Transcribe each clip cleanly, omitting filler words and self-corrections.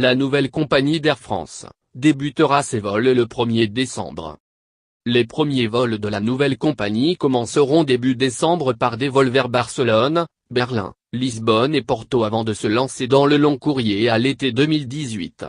La nouvelle compagnie d'Air France débutera ses vols le 1er décembre. Les premiers vols de la nouvelle compagnie commenceront début décembre par des vols vers Barcelone, Berlin, Lisbonne et Porto avant de se lancer dans le long courrier à l'été 2018.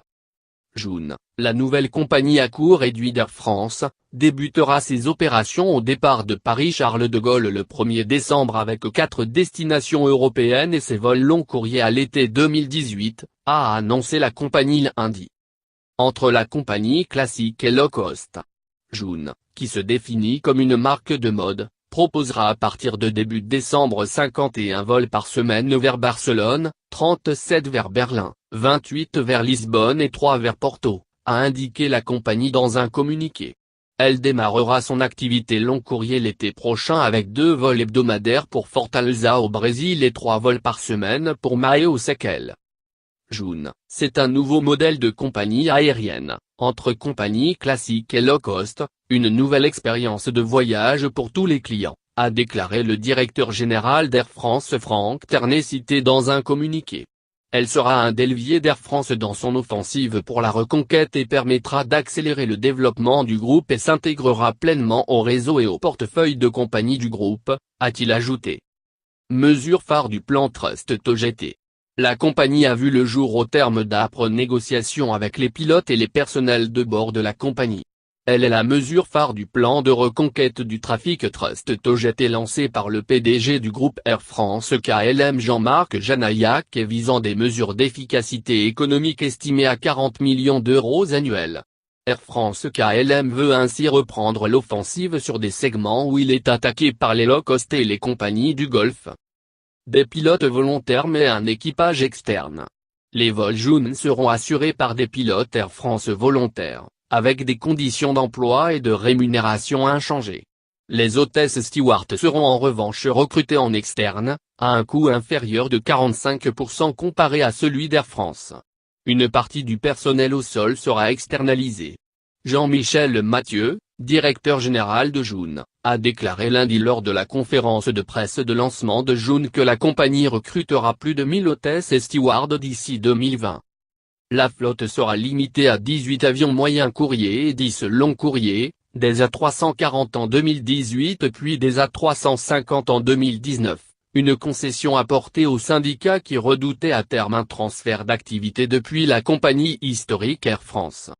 Joon, la nouvelle compagnie à coût réduit d'Air France, débutera ses opérations au départ de Paris-Charles de Gaulle le 1er décembre avec 4 destinations européennes et ses vols long courrier à l'été 2018, a annoncé la compagnie lundi. Entre la compagnie classique et low cost, Joon, qui se définit comme une marque de mode, proposera à partir de début décembre 51 vols par semaine vers Barcelone, 37 vers Berlin, 28 vers Lisbonne et 3 vers Porto, a indiqué la compagnie dans un communiqué. Elle démarrera son activité long courrier l'été prochain avec 2 vols hebdomadaires pour Fortaleza au Brésil et 3 vols par semaine pour Mahé aux Seychelles. Joon, c'est un nouveau modèle de compagnie aérienne, entre compagnie classique et low cost, une nouvelle expérience de voyage pour tous les clients, a déclaré le directeur général d'Air France Franck Ternet cité dans un communiqué. Elle sera un des leviers d'Air France dans son offensive pour la reconquête et permettra d'accélérer le développement du groupe et s'intégrera pleinement au réseau et au portefeuille de compagnies du groupe, a-t-il ajouté. Mesure phare du plan Trust TOGT. La compagnie a vu le jour au terme d'âpres négociations avec les pilotes et les personnels de bord de la compagnie. Elle est la mesure phare du plan de reconquête du trafic Trust TOGT lancé par le PDG du groupe Air France KLM Jean-Marc Janaillac et visant des mesures d'efficacité économique estimées à 40 millions d'euros annuels. Air France KLM veut ainsi reprendre l'offensive sur des segments où il est attaqué par les low-cost et les compagnies du Golfe. Des pilotes volontaires mais un équipage externe. Les vols Joon seront assurés par des pilotes Air France volontaires, avec des conditions d'emploi et de rémunération inchangées. Les hôtesses stewards seront en revanche recrutées en externe, à un coût inférieur de 45% comparé à celui d'Air France. Une partie du personnel au sol sera externalisée. Jean-Michel Mathieu, directeur général de Joon, a déclaré lundi lors de la conférence de presse de lancement de Joon que la compagnie recrutera plus de 1000 hôtesses et stewards d'ici 2020. La flotte sera limitée à 18 avions moyens courriers et 10 longs courriers, des A340 en 2018 puis des A350 en 2019, une concession apportée aux syndicats qui redoutaient à terme un transfert d'activité depuis la compagnie historique Air France.